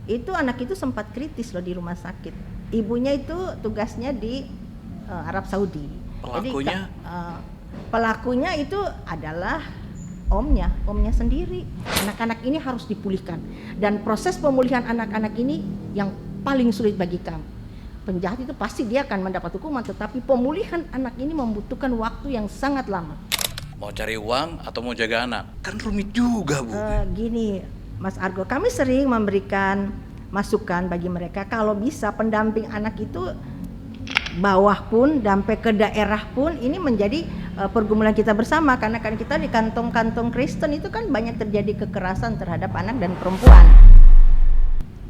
itu anak itu sempat kritis loh di rumah sakit. Ibunya itu tugasnya di Arab Saudi. Pelakunya? Jadi pelakunya itu adalah omnya sendiri. Anak-anak ini harus dipulihkan, dan proses pemulihan anak-anak ini yang paling sulit bagi kami. Penjahat itu pasti dia akan mendapat hukuman, tetapi pemulihan anak ini membutuhkan waktu yang sangat lama. Mau cari uang atau mau jaga anak? Kan rumit juga, Bu. Gini, Mas Argo, kami sering memberikan masukan bagi mereka. Kalau bisa pendamping anak itu bawah pun, sampai ke daerah pun, ini menjadi pergumulan kita bersama. Karena kan kita di kantong-kantong Kristen itu kan banyak terjadi kekerasan terhadap anak dan perempuan.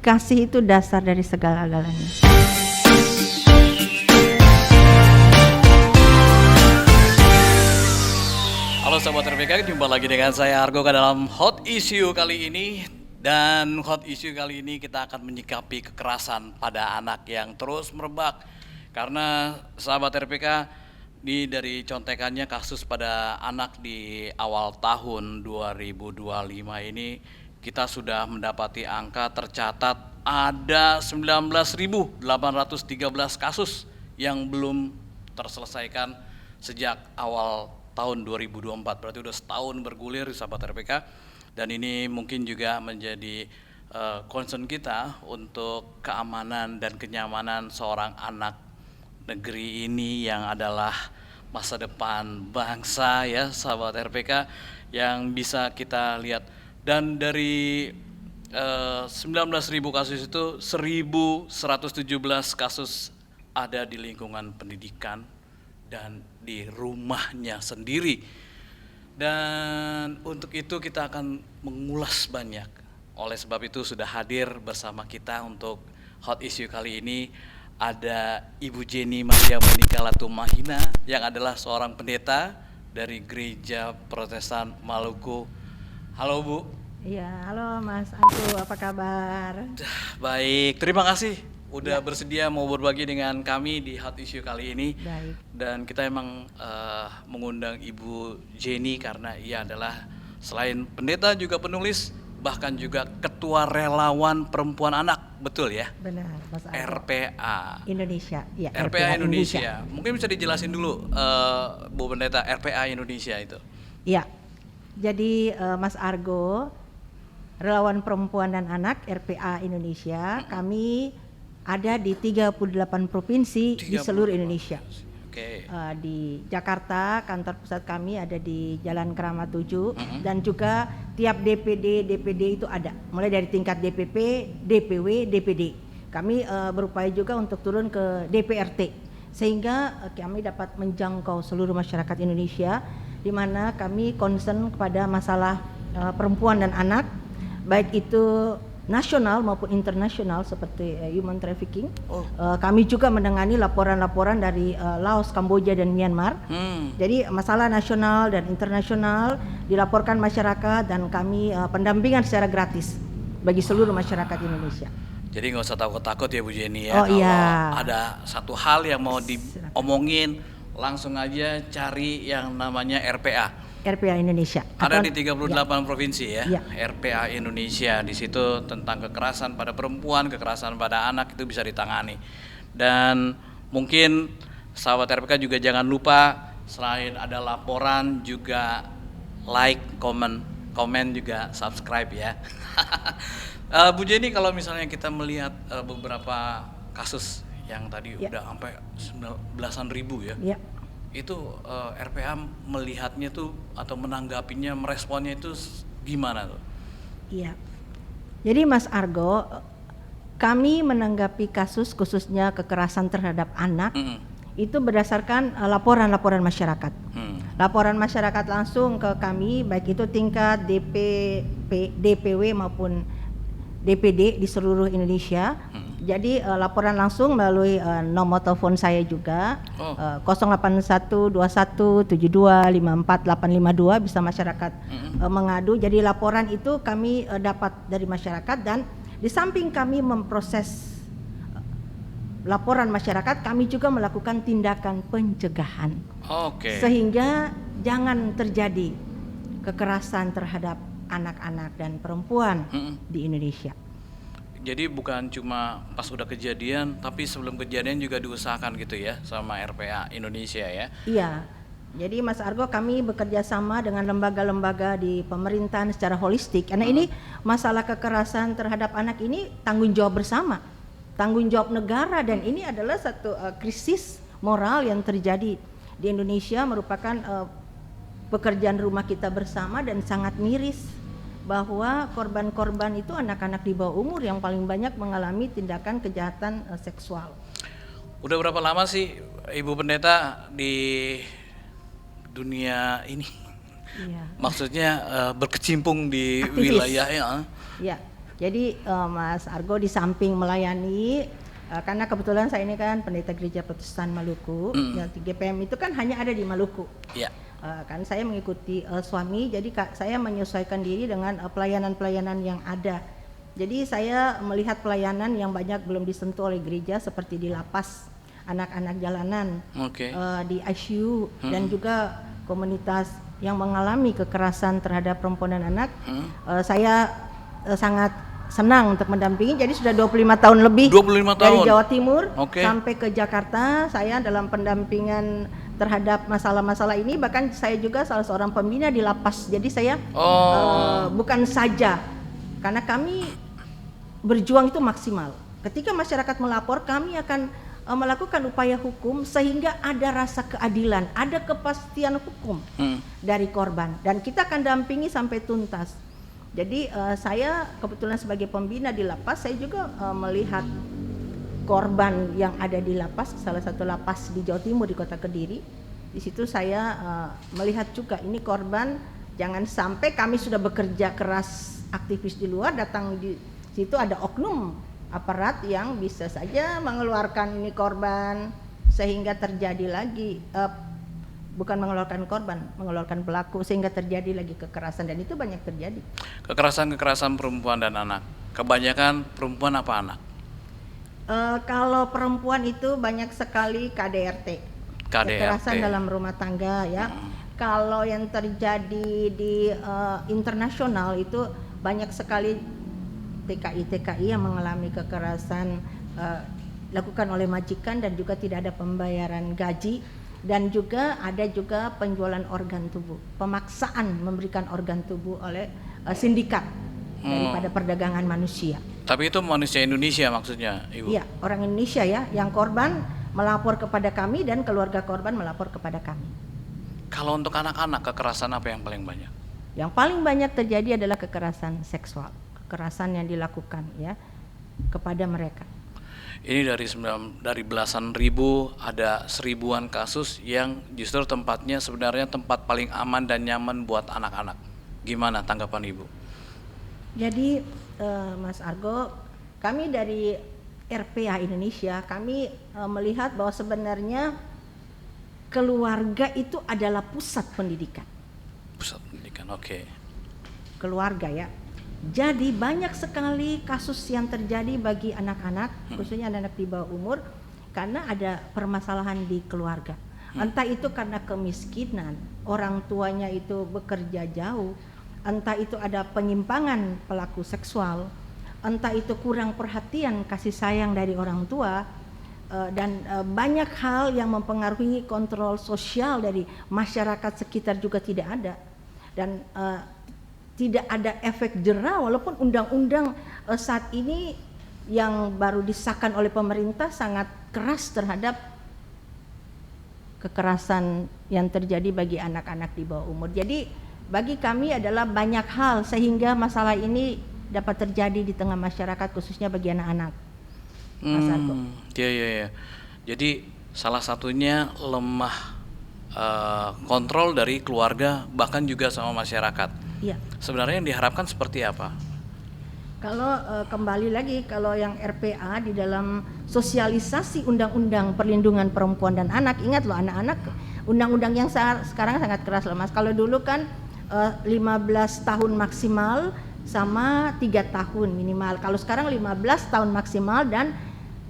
Kasih itu dasar dari segala-galanya. Halo Sobat RPK, jumpa lagi dengan saya Argo dalam Hot Issue kali ini. Dan Hot Issue kali ini kita akan menyikapi kekerasan pada anak yang terus merebak. Karena sahabat RPK, dari contekannya kasus pada anak di awal tahun 2025 ini, kita sudah mendapati angka tercatat ada 19.813 kasus yang belum terselesaikan sejak awal tahun 2024, berarti udah setahun bergulir sahabat RPK. Dan ini mungkin juga menjadi concern kita untuk keamanan dan kenyamanan seorang anak negeri ini yang adalah masa depan bangsa ya sahabat RPK, yang bisa kita lihat. Dan dari 19.000 kasus itu 1.117 kasus ada di lingkungan pendidikan dan di rumahnya sendiri. Dan untuk itu kita akan mengulas banyak. Oleh sebab itu sudah hadir bersama kita untuk Hot Issue kali ini ada Ibu Jenny Maria Monika Latumahina yang adalah seorang pendeta dari Gereja Protestan Maluku. Halo Bu. Iya, halo Mas Antu, apa kabar? Baik, terima kasih udah bersedia mau berbagi dengan kami di Hot Issue kali ini. Baik. Dan kita emang mengundang Ibu Jenny karena ia adalah selain pendeta juga penulis, bahkan juga ketua relawan perempuan anak, betul ya? Benar, Mas Argo. RPA Indonesia, ya. RPA Indonesia. Mungkin bisa dijelasin dulu Bu Pendeta, RPA Indonesia itu. Iya. Jadi Mas Argo, relawan perempuan dan anak RPA Indonesia, kami ada di 38 provinsi di seluruh Indonesia. Oke. Di Jakarta, kantor pusat kami ada di Jalan Keramat 7, dan juga tiap DPD itu ada, mulai dari tingkat DPP, DPW, DPD. Kami berupaya juga untuk turun ke DPRT, sehingga kami dapat menjangkau seluruh masyarakat Indonesia, di mana kami concern kepada masalah perempuan dan anak, baik itu nasional maupun internasional seperti human trafficking. Kami juga menangani laporan-laporan dari Laos, Kamboja dan Myanmar. Jadi masalah nasional dan internasional dilaporkan masyarakat, dan kami pendampingan secara gratis bagi seluruh masyarakat Indonesia. Jadi nggak usah takut-takut ya Bu Jenny Oh, ya. Kalau iya. ada satu hal yang mau diomongin, langsung aja cari yang namanya RPA. RPA Indonesia. Ada di 38 provinsi ya, Ya. RPA Indonesia. Di situ tentang kekerasan pada perempuan, kekerasan pada anak itu bisa ditangani. Dan mungkin sahabat RPK juga jangan lupa, selain ada laporan juga like, komen juga subscribe ya. Bu Jenny, kalau misalnya kita melihat beberapa kasus yang tadi udah sampai belasan ribu ya. Ya. Itu RPA melihatnya tuh atau menanggapinya, meresponnya itu gimana tuh? Iya. Jadi Mas Argo, kami menanggapi kasus khususnya kekerasan terhadap anak itu berdasarkan laporan-laporan masyarakat. Laporan masyarakat langsung ke kami, baik itu tingkat DPW maupun DPD di seluruh Indonesia. Jadi laporan langsung melalui nomor telepon saya juga, 08121725452, bisa masyarakat mengadu. Jadi laporan itu kami dapat dari masyarakat, dan di samping kami memproses laporan masyarakat, kami juga melakukan tindakan pencegahan. Sehingga jangan terjadi kekerasan terhadap anak-anak dan perempuan di Indonesia. Jadi bukan cuma pas udah kejadian, tapi sebelum kejadian juga diusahakan gitu ya sama RPA Indonesia ya. Iya. Jadi Mas Argo, kami bekerja sama dengan lembaga-lembaga di pemerintahan secara holistik. Karena ini masalah kekerasan terhadap anak ini tanggung jawab bersama, tanggung jawab negara, dan ini adalah satu krisis moral yang terjadi di Indonesia, merupakan pekerjaan rumah kita bersama, dan sangat miris bahwa korban-korban itu anak-anak di bawah umur yang paling banyak mengalami tindakan kejahatan seksual. Udah berapa lama sih Ibu Pendeta di dunia ini? Iya. Maksudnya berkecimpung di Aktivis. wilayahnya. Ya, jadi Mas Argo di samping melayani, karena kebetulan saya ini kan pendeta Gereja Protestan Maluku, yang GPM itu kan hanya ada di Maluku. Ya. Kan saya mengikuti suami, jadi saya menyesuaikan diri dengan pelayanan-pelayanan yang ada. Jadi saya melihat pelayanan yang banyak belum disentuh oleh gereja, seperti di lapas, anak-anak jalanan, di ICU, dan juga komunitas yang mengalami kekerasan terhadap perempuan dan anak. Saya sangat senang untuk mendampingi. Jadi sudah 25 tahun lebih 25 dari tahun. Jawa Timur sampai ke Jakarta, saya dalam pendampingan terhadap masalah-masalah ini. Bahkan saya juga salah seorang pembina di lapas. Jadi saya bukan saja, karena kami berjuang itu maksimal. Ketika masyarakat melapor, kami akan melakukan upaya hukum sehingga ada rasa keadilan, ada kepastian hukum dari korban, dan kita akan dampingi sampai tuntas. Jadi saya kebetulan sebagai pembina di lapas, saya juga melihat korban yang ada di lapas, salah satu lapas di Jawa Timur di Kota Kediri. Di situ saya melihat juga ini korban, jangan sampai kami sudah bekerja keras aktivis di luar, datang di situ ada oknum aparat yang bisa saja mengeluarkan ini korban sehingga terjadi lagi bukan mengeluarkan korban, mengeluarkan pelaku sehingga terjadi lagi kekerasan, dan itu banyak terjadi. Kekerasan perempuan dan anak. Kebanyakan perempuan apa anak? Kalau perempuan itu banyak sekali KDRT. Kekerasan dalam rumah tangga ya. Kalau yang terjadi di internasional itu banyak sekali TKI yang mengalami kekerasan dilakukan oleh majikan dan juga tidak ada pembayaran gaji, dan juga ada juga penjualan organ tubuh, pemaksaan memberikan organ tubuh oleh sindikat daripada perdagangan manusia. Tapi itu manusia Indonesia maksudnya, Ibu? Iya, orang Indonesia ya, yang korban melapor kepada kami dan keluarga korban melapor kepada kami. Kalau untuk anak-anak, kekerasan apa yang paling banyak? Yang paling banyak terjadi adalah kekerasan seksual, kekerasan yang dilakukan ya kepada mereka. Ini dari belasan ribu, ada seribuan kasus yang justru tempatnya sebenarnya tempat paling aman dan nyaman buat anak-anak. Gimana tanggapan Ibu? Jadi Mas Argo, kami dari RPA Indonesia, kami melihat bahwa sebenarnya keluarga itu adalah pusat pendidikan. Pusat pendidikan, oke. Keluarga ya. Jadi banyak sekali kasus yang terjadi bagi anak-anak, khususnya anak-anak di bawah umur, karena ada permasalahan di keluarga. Entah itu karena kemiskinan, orang tuanya itu bekerja jauh, entah itu ada penyimpangan pelaku seksual, entah itu kurang perhatian kasih sayang dari orang tua, dan banyak hal yang mempengaruhi kontrol sosial dari masyarakat sekitar juga tidak ada, dan tidak ada efek jera, walaupun undang-undang saat ini yang baru disahkan oleh pemerintah sangat keras terhadap kekerasan yang terjadi bagi anak-anak di bawah umur. Jadi bagi kami adalah banyak hal sehingga masalah ini dapat terjadi di tengah masyarakat, khususnya bagi anak-anak. Mas Argo. Ya. Jadi salah satunya lemah kontrol dari keluarga, bahkan juga sama masyarakat. Iya. Sebenarnya yang diharapkan seperti apa? Kalau kembali lagi, kalau yang RPA di dalam sosialisasi undang-undang perlindungan perempuan dan anak, ingat loh anak-anak, undang-undang yang sekarang sangat keras loh Mas. Kalau dulu kan 15 tahun maksimal sama 3 tahun minimal. Kalau sekarang 15 tahun maksimal dan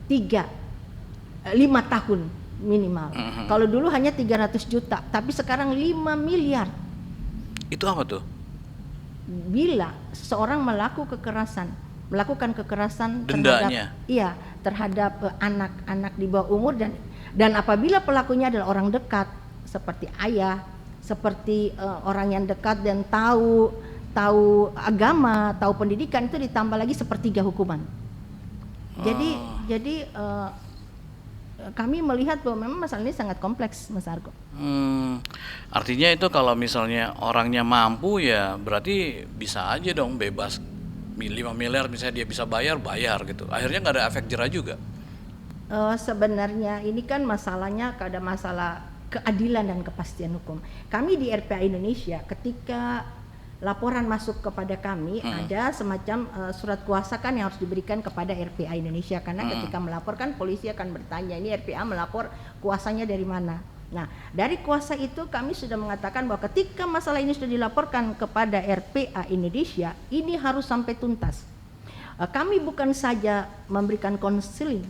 5 tahun minimal. Kalau dulu hanya 300 juta, tapi sekarang 5 miliar. Itu apa tuh? Bila seseorang melakukan kekerasan, melakukan kekerasan Dendanya. terhadap anak-anak di bawah umur, dan apabila pelakunya adalah orang dekat seperti ayah, seperti orang yang dekat dan tahu agama, tahu pendidikan, itu ditambah lagi sepertiga hukuman. Jadi kami melihat bahwa memang masalah ini sangat kompleks, Mas Argo. Artinya itu kalau misalnya orangnya mampu ya berarti bisa aja dong bebas 5 miliar misalnya dia bisa bayar gitu. Akhirnya nggak ada efek jera juga. Sebenarnya ini kan masalahnya ada masalah keadilan dan kepastian hukum. Kami di RPA Indonesia ketika laporan masuk kepada kami ada semacam surat kuasa kan yang harus diberikan kepada RPA Indonesia, karena ketika melaporkan polisi akan bertanya ini RPA melapor kuasanya dari mana. Nah, dari kuasa itu kami sudah mengatakan bahwa ketika masalah ini sudah dilaporkan kepada RPA Indonesia, ini harus sampai tuntas. Kami bukan saja memberikan konseling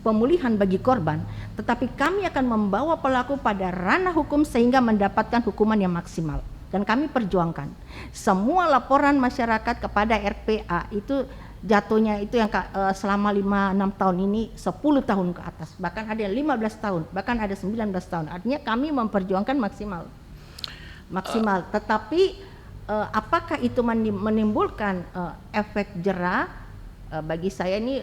pemulihan bagi korban, tetapi kami akan membawa pelaku pada ranah hukum sehingga mendapatkan hukuman yang maksimal. Dan kami perjuangkan semua laporan masyarakat kepada RPA itu jatuhnya itu yang selama 5-6 tahun ini 10 tahun ke atas, bahkan ada yang 15 tahun, bahkan ada 19 tahun. Artinya kami memperjuangkan maksimal. Tetapi apakah itu menimbulkan efek jera? Bagi saya ini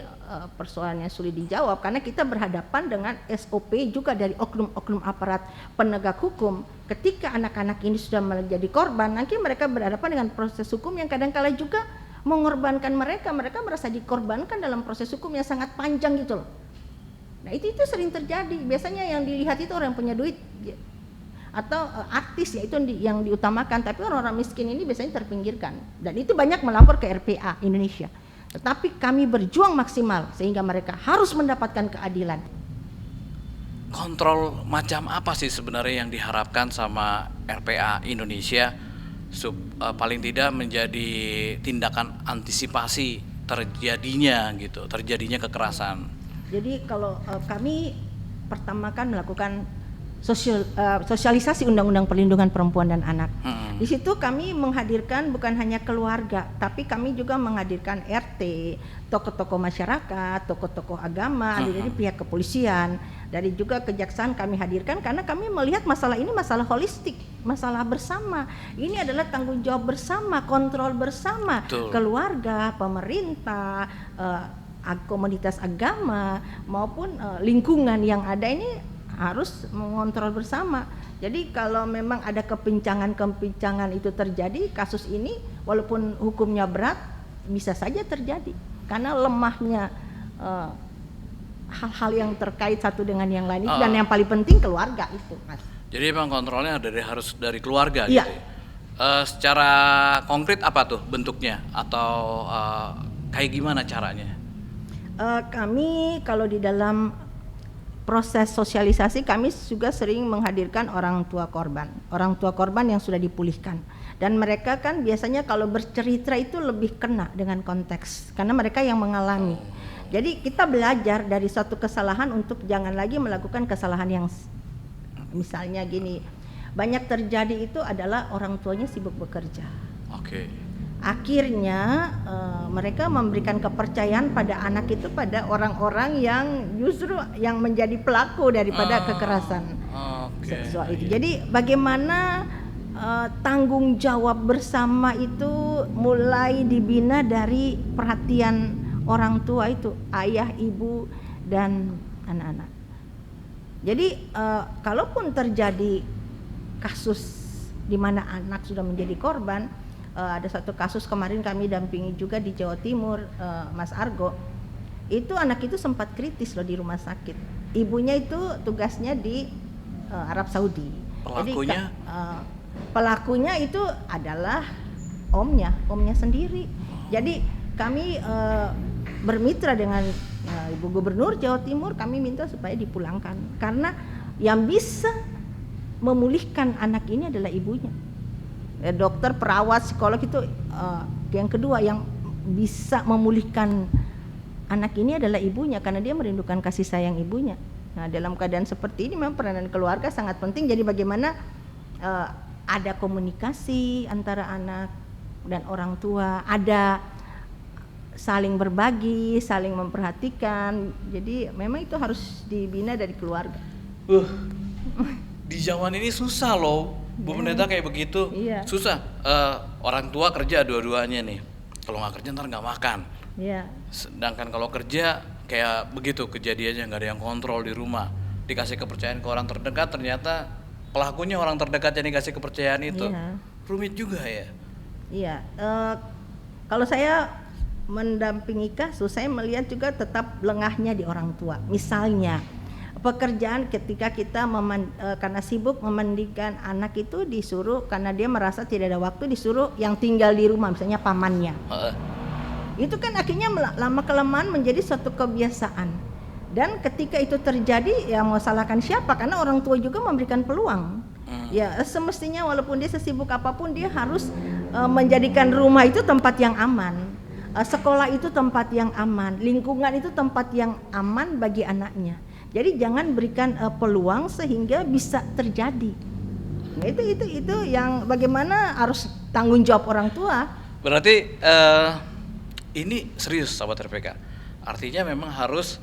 persoalan yang sulit dijawab, karena kita berhadapan dengan SOP juga dari oknum-oknum aparat penegak hukum. Ketika anak-anak ini sudah menjadi korban, nanti mereka berhadapan dengan proses hukum yang kadang-kala juga mengorbankan mereka merasa dikorbankan dalam proses hukum yang sangat panjang gitu loh. Nah itu sering terjadi. Biasanya yang dilihat itu orang yang punya duit atau artis, ya itu yang diutamakan, tapi orang-orang miskin ini biasanya terpinggirkan, dan itu banyak melapor ke RPA Indonesia. Tetapi kami berjuang maksimal sehingga mereka harus mendapatkan keadilan. Kontrol macam apa sih sebenarnya yang diharapkan sama RPA Indonesia paling tidak menjadi tindakan antisipasi terjadinya kekerasan? Jadi kalau kami pertama kan melakukan sosialisasi Undang-Undang Perlindungan Perempuan dan Anak. Di situ kami menghadirkan bukan hanya keluarga, tapi kami juga menghadirkan RT, tokoh-tokoh masyarakat, tokoh-tokoh agama, dari pihak kepolisian, dari juga kejaksaan kami hadirkan, karena kami melihat masalah ini masalah holistik, masalah bersama. Ini adalah tanggung jawab bersama, kontrol bersama. Betul. Keluarga, pemerintah, komunitas agama maupun lingkungan yang ada ini harus mengontrol bersama. Jadi kalau memang ada kepincangan itu terjadi, kasus ini walaupun hukumnya berat bisa saja terjadi karena lemahnya hal-hal yang terkait satu dengan yang lain itu, dan yang paling penting keluarga itu, Mas. Jadi memang kontrolnya harus dari keluarga. Iya. Gitu. Secara konkret apa tuh bentuknya atau kayak gimana caranya? Kami kalau di dalam proses sosialisasi kami juga sering menghadirkan orang tua korban yang sudah dipulihkan, dan mereka kan biasanya kalau bercerita itu lebih kena dengan konteks karena mereka yang mengalami. Jadi kita belajar dari suatu kesalahan untuk jangan lagi melakukan kesalahan yang misalnya gini, banyak terjadi itu adalah orang tuanya sibuk bekerja. Akhirnya mereka memberikan kepercayaan pada anak itu pada orang-orang yang justru yang menjadi pelaku daripada kekerasan seksual itu. Jadi bagaimana tanggung jawab bersama itu mulai dibina dari perhatian orang tua itu, ayah, ibu, dan anak-anak. Jadi kalaupun terjadi kasus di mana anak sudah menjadi korban, ada satu kasus kemarin kami dampingi juga di Jawa Timur, Mas Argo. Itu anak itu sempat kritis loh di rumah sakit. Ibunya itu tugasnya di Arab Saudi. Pelakunya? Jadi pelakunya itu adalah omnya sendiri. Jadi kami bermitra dengan Ibu Gubernur Jawa Timur, kami minta supaya dipulangkan karena yang bisa memulihkan anak ini adalah ibunya. Dokter, perawat, psikolog itu yang kedua yang bisa memulihkan anak ini adalah ibunya karena dia merindukan kasih sayang ibunya. Nah, dalam keadaan seperti ini memang peranan keluarga sangat penting. Jadi bagaimana ada komunikasi antara anak dan orang tua, ada saling berbagi, saling memperhatikan. Jadi memang itu harus dibina dari keluarga. Di zaman ini susah loh, Bu Pendeta kayak begitu. Iya. Susah. Orang tua kerja dua-duanya nih. Kalau nggak kerja ntar nggak makan. Iya. Sedangkan kalau kerja kayak begitu kejadiannya, nggak ada yang kontrol di rumah. Dikasih kepercayaan ke orang terdekat, ternyata pelakunya orang terdekat yang dikasih kepercayaan itu. Iya. Rumit juga ya. Iya. Kalau saya mendampingi kasus, saya melihat juga tetap lengahnya di orang tua. Misalnya pekerjaan ketika kita karena sibuk memandikan anak itu disuruh, karena dia merasa tidak ada waktu, disuruh yang tinggal di rumah, misalnya pamannya. Itu kan akhirnya lama-kelamaan menjadi suatu kebiasaan. Dan ketika itu terjadi, ya mau salahkan siapa? Karena orang tua juga memberikan peluang. Ya semestinya walaupun dia sesibuk apapun, dia harus menjadikan rumah itu tempat yang aman, sekolah itu tempat yang aman, lingkungan itu tempat yang aman bagi anaknya. Jadi jangan berikan peluang sehingga bisa terjadi. Nah, itu yang bagaimana harus tanggung jawab orang tua. Berarti ini serius sahabat RPK. Artinya memang harus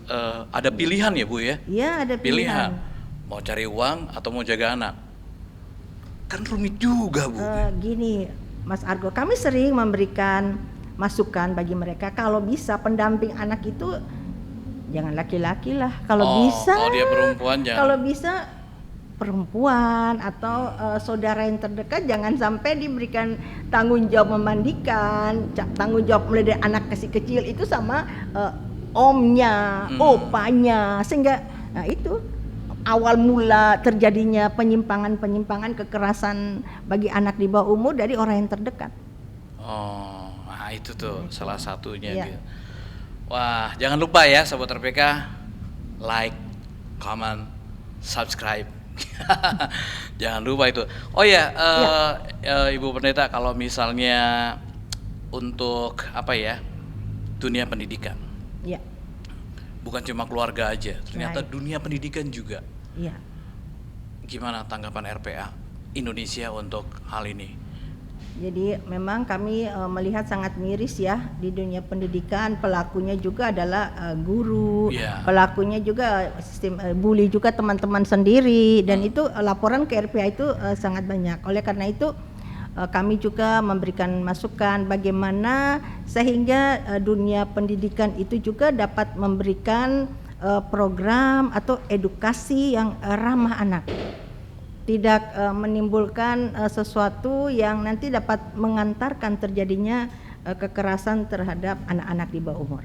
ada pilihan ya Bu ya? Iya, ada pilihan. Mau cari uang atau mau jaga anak. Kan rumit juga Bu. Gini Mas Argo, kami sering memberikan masukan bagi mereka, kalau bisa pendamping anak itu jangan laki-laki lah, kalau bisa. Kalau dia perempuan jangan. Kalau bisa perempuan atau saudara yang terdekat, jangan sampai diberikan tanggung jawab memandikan, tanggung jawab mulai dari anak kecil itu sama omnya, opanya, sehingga itu awal mula terjadinya penyimpangan kekerasan bagi anak di bawah umur dari orang yang terdekat. Nah itu tuh salah satunya ya. Gitu. Wah, jangan lupa ya Sobat RPK, like, comment, subscribe. Jangan lupa itu. Oh ya, Ibu Pendeta, kalau misalnya untuk apa ya, dunia pendidikan. Ya. Bukan cuma keluarga aja, ternyata dunia pendidikan juga. Iya. Gimana tanggapan RPA Indonesia untuk hal ini? Jadi memang kami melihat sangat miris ya di dunia pendidikan, pelakunya juga adalah guru, pelakunya juga sistem bully juga teman-teman sendiri, dan itu laporan ke RPA itu sangat banyak. Oleh karena itu kami juga memberikan masukan bagaimana sehingga dunia pendidikan itu juga dapat memberikan program atau edukasi yang ramah anak. Tidak menimbulkan sesuatu yang nanti dapat mengantarkan terjadinya kekerasan terhadap anak-anak di bawah umur.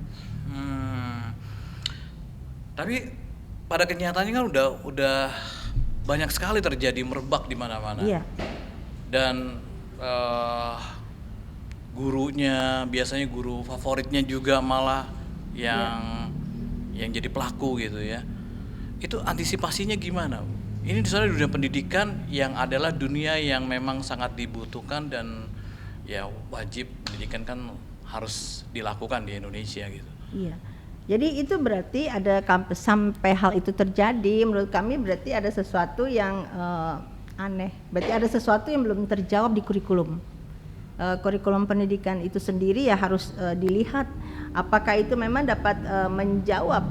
Tapi pada kenyataannya kan udah banyak sekali terjadi, merebak di mana-mana. Iya. Dan gurunya biasanya guru favoritnya juga malah yang jadi pelaku gitu ya. Itu antisipasinya gimana? Ini di sana dunia pendidikan yang adalah dunia yang memang sangat dibutuhkan dan ya wajib pendidikan kan harus dilakukan di Indonesia gitu. Iya. Jadi itu berarti ada sampai hal itu terjadi, menurut kami berarti ada sesuatu yang aneh. Berarti ada sesuatu yang belum terjawab di kurikulum. Kurikulum pendidikan itu sendiri ya harus dilihat apakah itu memang dapat menjawab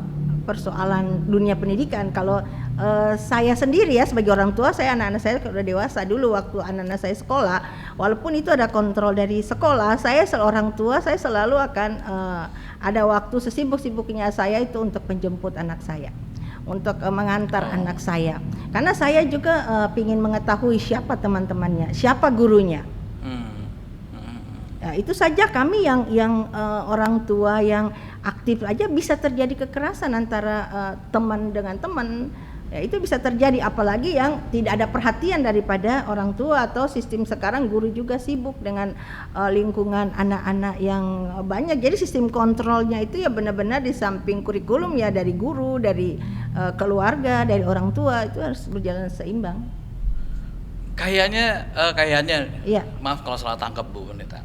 persoalan dunia pendidikan. Kalau saya sendiri ya sebagai orang tua, anak-anak saya sudah dewasa, dulu waktu anak-anak saya sekolah, walaupun itu ada kontrol dari sekolah, saya seorang tua saya selalu akan ada waktu sesibuk-sibuknya saya itu untuk menjemput anak saya, untuk mengantar anak saya, karena saya juga ingin mengetahui siapa teman-temannya, siapa gurunya. Ya, itu saja kami yang orang tua yang aktif aja bisa terjadi kekerasan antara teman dengan teman. Ya, itu bisa terjadi, apalagi yang tidak ada perhatian daripada orang tua atau sistem sekarang guru juga sibuk dengan lingkungan anak-anak yang banyak. Jadi sistem kontrolnya itu ya benar-benar di samping kurikulum ya dari guru, dari keluarga, dari orang tua, itu harus berjalan seimbang. Kayaknya iya. Maaf kalau salah tangkap Bu Pendeta.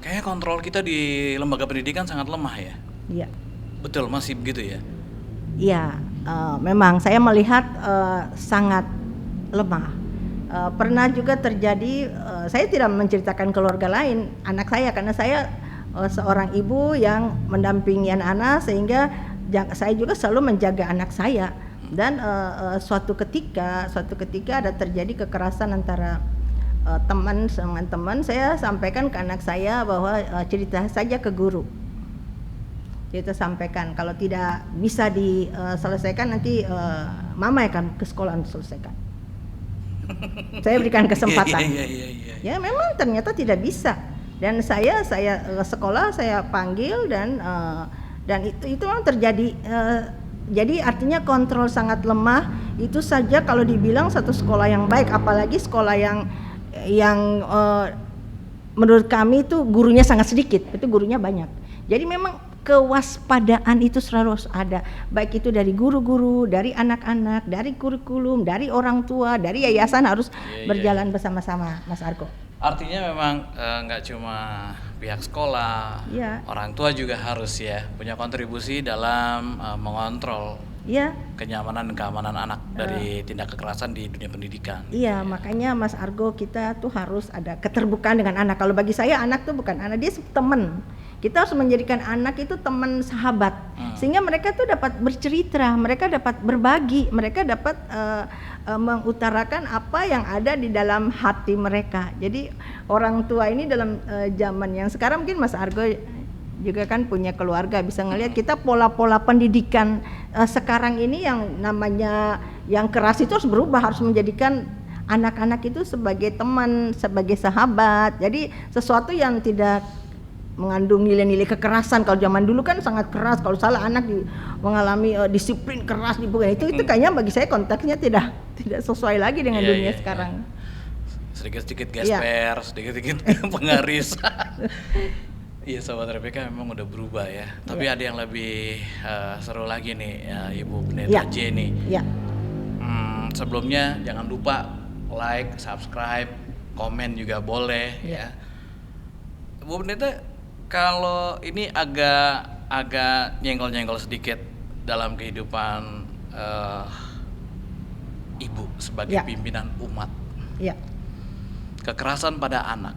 Kayaknya kontrol kita di lembaga pendidikan sangat lemah ya. Iya. Betul, masih begitu ya? Iya. Memang saya melihat sangat lemah. Pernah juga terjadi, saya tidak menceritakan keluarga lain, anak saya, karena saya seorang ibu yang mendampingi anak-anak, sehingga saya juga selalu menjaga anak saya. Dan suatu ketika ada terjadi kekerasan antara teman dengan teman, saya sampaikan ke anak saya bahwa cerita saja ke guru. Kita sampaikan, kalau tidak bisa diselesaikan nanti mama akan ke sekolah untuk selesaikan. Saya berikan kesempatan. Ya memang ternyata tidak bisa, dan saya sekolah saya panggil, dan itu memang terjadi. Jadi artinya kontrol sangat lemah. Itu saja kalau dibilang satu sekolah yang baik, apalagi sekolah yang menurut kami itu gurunya sangat sedikit, itu gurunya banyak. Jadi memang kewaspadaan itu selalu harus ada, baik itu dari guru-guru, dari anak-anak, dari kurikulum, dari orang tua, dari yayasan, harus berjalan bersama-sama, Mas Argo. Artinya memang nggak cuma pihak sekolah, orang tua juga harus punya kontribusi dalam mengontrol kenyamanan dan keamanan anak dari tindak kekerasan di dunia pendidikan. Iya, makanya Mas Argo, kita tuh harus ada keterbukaan dengan anak. Kalau bagi saya anak tuh bukan anak, dia teman. Kita harus menjadikan anak itu teman, sahabat, sehingga mereka tuh dapat bercerita, mereka dapat berbagi, mereka dapat mengutarakan apa yang ada di dalam hati mereka. Jadi orang tua ini dalam zaman yang sekarang, mungkin Mas Argo juga kan punya keluarga, bisa ngelihat kita pola-pola pendidikan sekarang ini yang namanya yang keras itu harus berubah, harus menjadikan anak-anak itu sebagai teman, sebagai sahabat. Jadi sesuatu yang tidak mengandung nilai-nilai kekerasan. Kalau zaman dulu kan sangat keras, kalau salah anak mengalami disiplin keras itu kayaknya bagi saya konteksnya tidak sesuai lagi dengan dunia sekarang. Sedikit-sedikit gesper, sedikit-sedikit pengaris. Iya, Sobat RPK memang udah berubah ya. Tapi ada yang lebih seru lagi nih, Ibu Pendeta Jenny. Sebelumnya jangan lupa like, subscribe, komen juga boleh ya. Bu Pendeta, kalau ini agak nyenggol-nyenggol sedikit dalam kehidupan ibu sebagai pimpinan umat. Kekerasan pada anak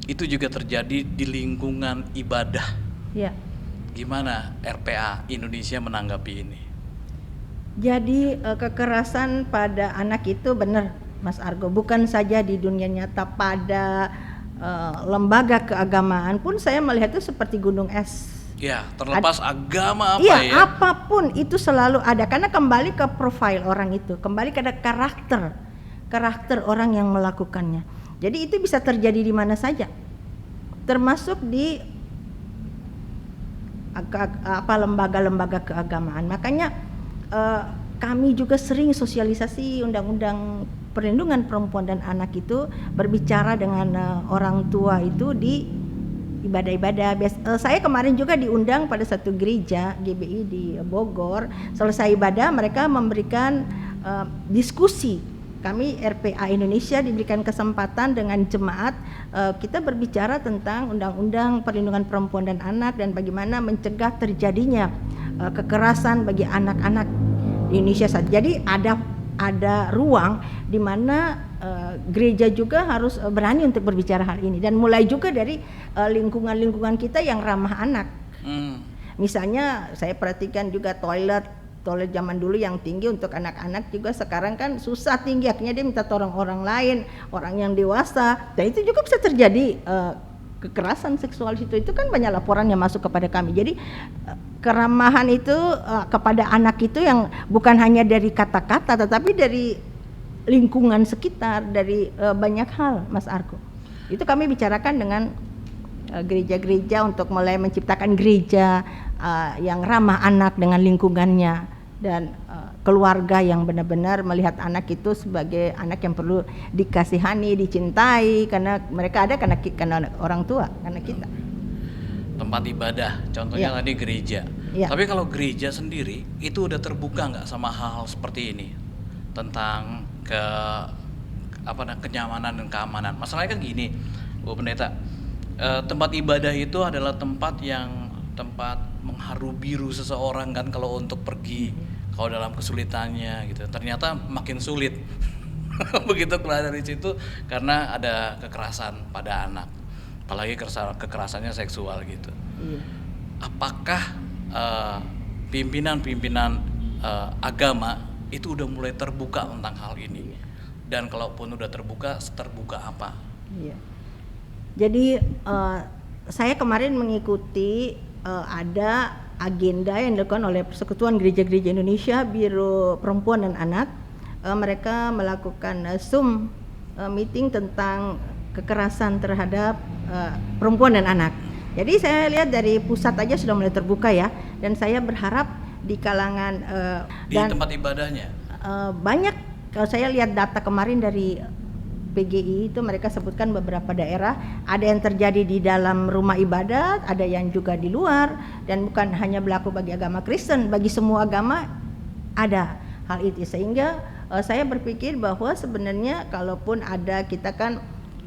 itu juga terjadi di lingkungan ibadah. Gimana RPA Indonesia menanggapi ini? Jadi kekerasan pada anak itu benar, Mas Argo, bukan saja di dunia nyata, pada lembaga keagamaan pun saya melihat itu seperti gunung es. Terlepas agama apapun itu selalu ada, karena kembali ke profil orang itu, kembali ke karakter orang yang melakukannya. Jadi itu bisa terjadi di mana saja, termasuk di lembaga-lembaga keagamaan. Makanya kami juga sering sosialisasi undang-undang perlindungan perempuan dan anak itu, berbicara dengan orang tua itu di ibadah-ibadah. Saya kemarin juga diundang pada satu gereja GBI di Bogor. Selesai ibadah mereka memberikan diskusi. Kami RPA Indonesia diberikan kesempatan dengan jemaat, kita berbicara tentang undang-undang perlindungan perempuan dan anak, dan bagaimana mencegah terjadinya kekerasan bagi anak-anak di Indonesia saat. Jadi ada ruang di mana gereja juga harus berani untuk berbicara hal ini, dan mulai juga dari lingkungan-lingkungan kita yang ramah anak. Misalnya saya perhatikan juga toilet zaman dulu yang tinggi untuk anak-anak juga sekarang kan susah tinggi, akhirnya dia minta tolong orang lain, orang yang dewasa, dan itu juga bisa terjadi kekerasan seksual itu kan banyak laporan yang masuk kepada kami. Jadi keramahan itu kepada anak itu yang bukan hanya dari kata-kata, tetapi dari lingkungan sekitar, dari banyak hal, Mas Argo. Itu kami bicarakan dengan gereja-gereja untuk mulai menciptakan gereja yang ramah anak dengan lingkungannya, dan keluarga yang benar-benar melihat anak itu sebagai anak yang perlu dikasihani, dicintai, karena mereka ada karena orang tua, karena kita. Tempat ibadah, contohnya tadi gereja. Tapi kalau gereja sendiri itu udah terbuka nggak sama hal-hal seperti ini tentang kenyamanan dan keamanan? Masalahnya kan gini, Bu Pendeta, tempat ibadah itu adalah tempat mengharu biru seseorang kan kalau untuk pergi, kalau dalam kesulitannya gitu. Ternyata makin sulit begitu keluar dari situ karena ada kekerasan pada anak. apalagi kekerasannya seksual gitu. Iya. Apakah pimpinan-pimpinan agama itu udah mulai terbuka tentang hal ini? Dan kalaupun udah terbuka apa? Iya. Jadi saya kemarin mengikuti ada agenda yang dilakukan oleh Persekutuan Gereja-Gereja Indonesia, Biro Perempuan dan Anak. Mereka melakukan Zoom meeting tentang kekerasan terhadap perempuan dan anak. Jadi saya lihat dari pusat aja sudah mulai terbuka ya, dan saya berharap di kalangan di tempat ibadahnya banyak. Kalau saya lihat data kemarin dari PGI itu mereka sebutkan beberapa daerah ada yang terjadi di dalam rumah ibadat, ada yang juga di luar, dan bukan hanya berlaku bagi agama Kristen, bagi semua agama ada hal itu. Sehingga saya berpikir bahwa sebenarnya kalaupun ada, kita kan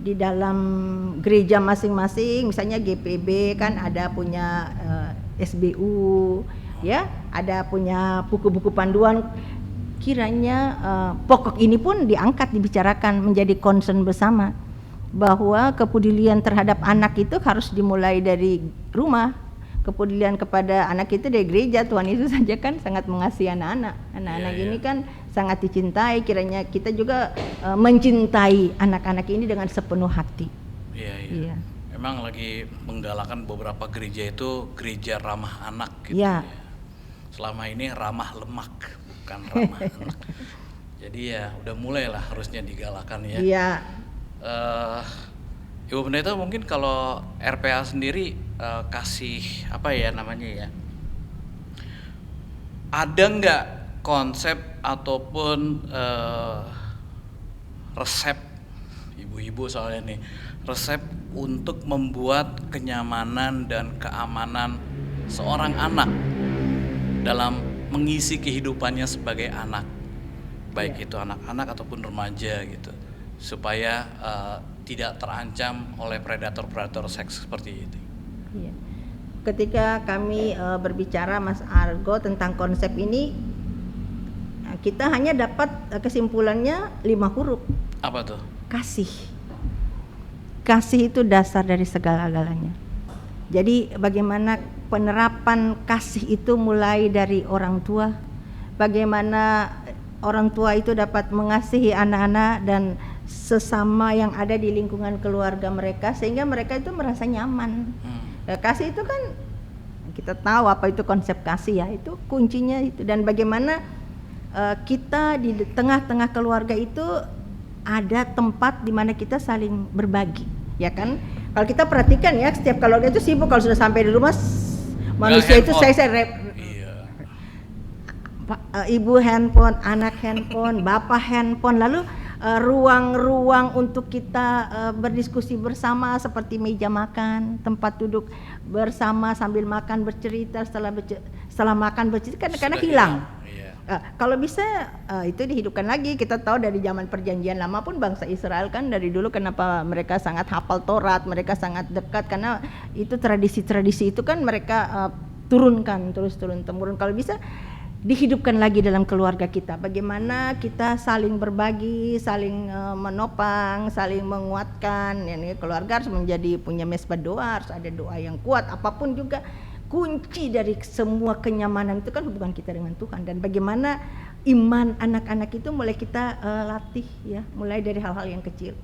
di dalam gereja masing-masing, misalnya GPB kan ada punya SBU ya, ada punya buku-buku panduan. Kiranya pokok ini pun diangkat, dibicarakan, menjadi concern bersama bahwa kepedulian terhadap anak itu harus dimulai dari rumah. Kepedulian kepada anak itu dari gereja. Tuhan Yesus saja kan sangat mengasihi anak-anak. Anak-anak ini kan sangat dicintai. Kiranya kita juga mencintai anak-anak ini dengan sepenuh hati. Iya. Memang lagi menggalakkan beberapa gereja itu gereja ramah anak gitu ya. Selama ini ramah lemak, bukan ramah anak. Jadi ya udah mulai lah harusnya digalakan ya. Iya. Ibu Pendeta, mungkin kalau RPA sendiri kasih apa ya namanya ya, ada nggak konsep ataupun resep, ibu-ibu soalnya nih, resep untuk membuat kenyamanan dan keamanan seorang anak dalam mengisi kehidupannya sebagai anak, baik itu anak-anak ataupun remaja gitu, supaya tidak terancam oleh predator-predator seks seperti itu. Iya. Ketika kami berbicara Mas Argo tentang konsep ini, kita hanya dapat kesimpulannya 5 huruf. Apa tuh? Kasih. Kasih itu dasar dari segala-galanya. Jadi bagaimana penerapan kasih itu mulai dari orang tua, bagaimana orang tua itu dapat mengasihi anak-anak dan sesama yang ada di lingkungan keluarga mereka, sehingga mereka itu merasa nyaman. Kasih itu kan kita tahu apa itu konsep kasih ya, itu kuncinya itu. Dan bagaimana kita di tengah-tengah keluarga itu ada tempat di mana kita saling berbagi, ya kan? Kalau kita perhatikan ya, setiap keluarga itu sibuk. Kalau sudah sampai di rumah, manusia itu ibu handphone, anak handphone, bapak handphone, lalu ruang-ruang untuk kita berdiskusi bersama seperti meja makan, tempat duduk bersama sambil makan bercerita, setelah makan bercerita kadang-kadang hilang. Kalau bisa itu dihidupkan lagi. Kita tahu dari zaman perjanjian lama pun bangsa Israel kan dari dulu kenapa mereka sangat hafal Taurat, mereka sangat dekat karena itu tradisi-tradisi itu kan mereka turunkan turun temurun. Kalau bisa dihidupkan lagi dalam keluarga kita, bagaimana kita saling berbagi, saling menopang, saling menguatkan. Ini keluarga harus menjadi punya mesbah doa, harus ada doa yang kuat. Apapun juga kunci dari semua kenyamanan itu kan hubungan kita dengan Tuhan, dan bagaimana iman anak-anak itu mulai kita latih ya, mulai dari hal-hal yang kecil.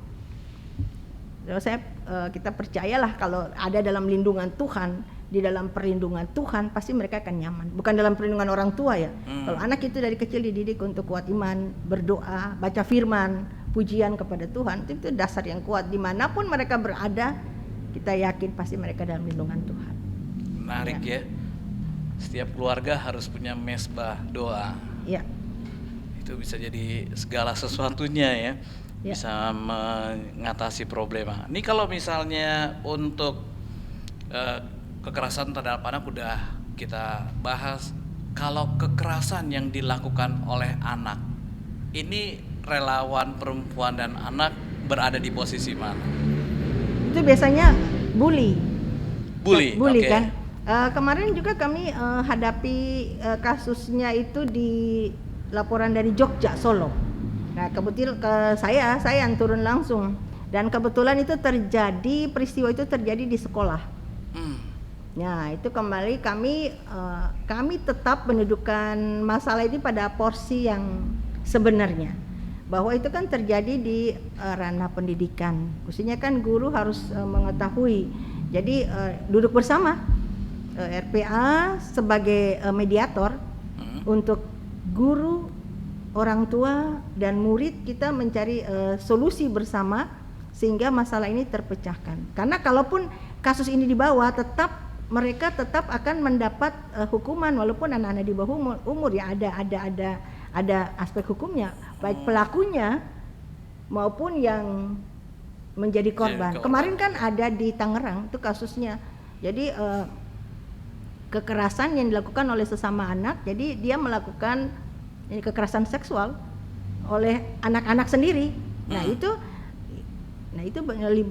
Kita percayalah kalau ada dalam lindungan Tuhan, di dalam perlindungan Tuhan, pasti mereka akan nyaman. Bukan dalam perlindungan orang tua ya. Kalau anak itu dari kecil dididik untuk kuat iman, berdoa, baca firman, pujian kepada Tuhan, itu dasar yang kuat. Dimanapun mereka berada, kita yakin pasti mereka dalam lindungan Tuhan. Menarik ya. Setiap keluarga harus punya mesbah doa. Ya. Itu bisa jadi segala sesuatunya ya. Bisa mengatasi problema. Ini kalau misalnya untuk kekerasan terhadap anak udah kita bahas. Kalau kekerasan yang dilakukan oleh anak, ini relawan perempuan dan anak berada di posisi mana? Itu biasanya bully okay. Kan? Kemarin juga kami hadapi kasusnya itu di laporan dari Jogja, Solo. Nah kebetulan saya yang turun langsung Dan kebetulan itu peristiwa itu terjadi di sekolah. Nah, itu kembali kami tetap mendudukan masalah ini pada porsi yang sebenarnya. Bahwa itu kan terjadi di ranah pendidikan. Mestinya kan guru harus mengetahui. Jadi duduk bersama RPA sebagai mediator untuk guru, orang tua dan murid, kita mencari solusi bersama sehingga masalah ini terpecahkan. Karena kalaupun kasus ini dibawa, mereka tetap akan mendapat hukuman walaupun anak-anak di bawah umur ya, ada aspek hukumnya, baik pelakunya maupun yang menjadi korban. Kemarin kan ada di Tangerang itu kasusnya. Jadi kekerasan yang dilakukan oleh sesama anak, jadi dia melakukan kekerasan seksual oleh anak-anak sendiri. Nah itu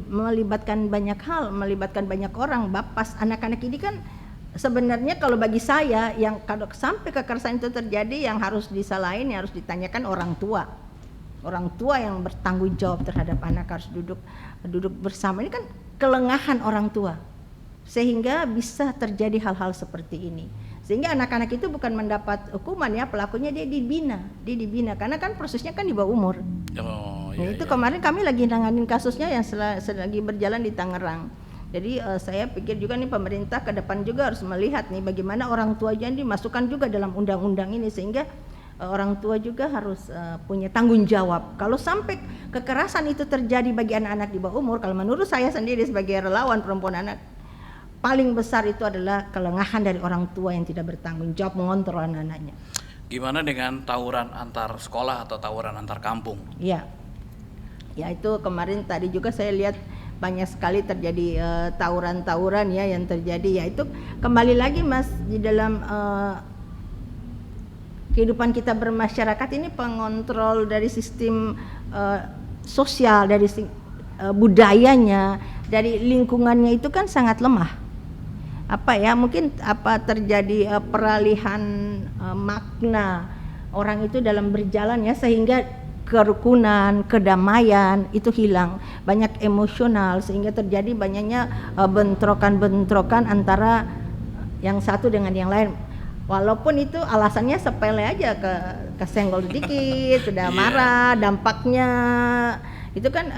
melibatkan banyak hal, melibatkan banyak orang. Bapak anak-anak ini kan sebenarnya kalau bagi saya, yang kalau sampai kekerasan itu terjadi, yang harus disalahin, yang harus ditanyakan orang tua yang bertanggung jawab terhadap anak, harus duduk bersama. Ini kan kelengahan orang tua sehingga bisa terjadi hal-hal seperti ini, sehingga anak-anak itu bukan mendapat hukuman ya, pelakunya dia dibina karena kan prosesnya kan di bawah umur. Kemarin kami lagi nanganin kasusnya yang lagi berjalan di Tangerang. Jadi saya pikir juga nih pemerintah ke depan juga harus melihat nih bagaimana orang tua jadi dimasukkan juga dalam undang-undang ini, sehingga orang tua juga harus punya tanggung jawab. Kalau sampai kekerasan itu terjadi bagi anak-anak di bawah umur, kalau menurut saya sendiri sebagai relawan perempuan anak, paling besar itu adalah kelengahan dari orang tua yang tidak bertanggung jawab mengontrol anak-anaknya. Gimana dengan tawuran antar sekolah atau tawuran antar kampung? Ya itu kemarin tadi juga saya lihat banyak sekali terjadi tawuran-tawuran ya yang terjadi. Ya itu kembali lagi Mas, di dalam kehidupan kita bermasyarakat ini, pengontrol dari sistem sosial, dari budayanya, dari lingkungannya itu kan sangat lemah. Mungkin terjadi peralihan makna orang itu dalam berjalan ya, sehingga kerukunan, kedamaian itu hilang, banyak emosional, sehingga terjadi banyaknya bentrokan-bentrokan antara yang satu dengan yang lain. Walaupun itu alasannya sepele aja, kesenggol sedikit sudah marah, dampaknya itu kan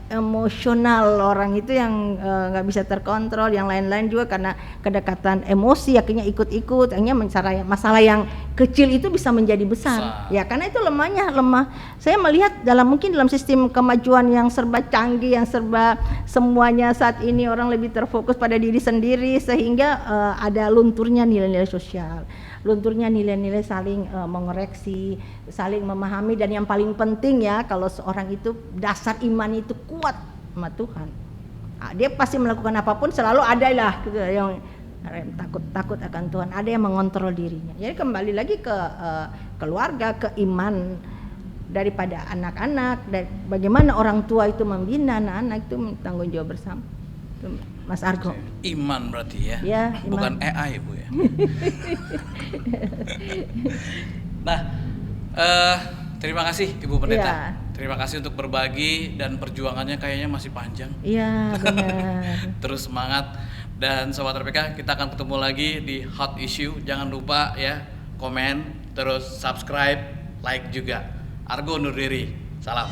emosional orang itu yang nggak bisa terkontrol, yang lain-lain juga karena kedekatan emosi akhirnya ikut-ikut, akhirnya masalah yang kecil itu bisa menjadi besar. Ya karena itu lemah. Saya melihat mungkin dalam sistem kemajuan yang serba canggih, yang serba semuanya saat ini orang lebih terfokus pada diri sendiri, sehingga ada lunturnya nilai-nilai sosial, lunturnya nilai-nilai saling mengoreksi, saling memahami, dan yang paling penting ya, kalau seorang itu dasar iman itu kuat sama Tuhan, dia pasti melakukan apapun selalu ada lah yang takut akan Tuhan, ada yang mengontrol dirinya. Jadi kembali lagi ke keluarga, ke iman daripada anak-anak, dan bagaimana orang tua itu membina anak-anak, itu tanggung jawab bersama. Mas Argo. Iman berarti ya, iman. Bukan AI Bu ya. Nah, terima kasih Ibu Pendeta. Terima kasih untuk berbagi, dan perjuangannya kayaknya masih panjang. Iya benar. Terus semangat, dan Sobat RPK, kita akan ketemu lagi di Hot Issue. Jangan lupa ya, komen, terus subscribe, like juga. Argo undur diri. Salam.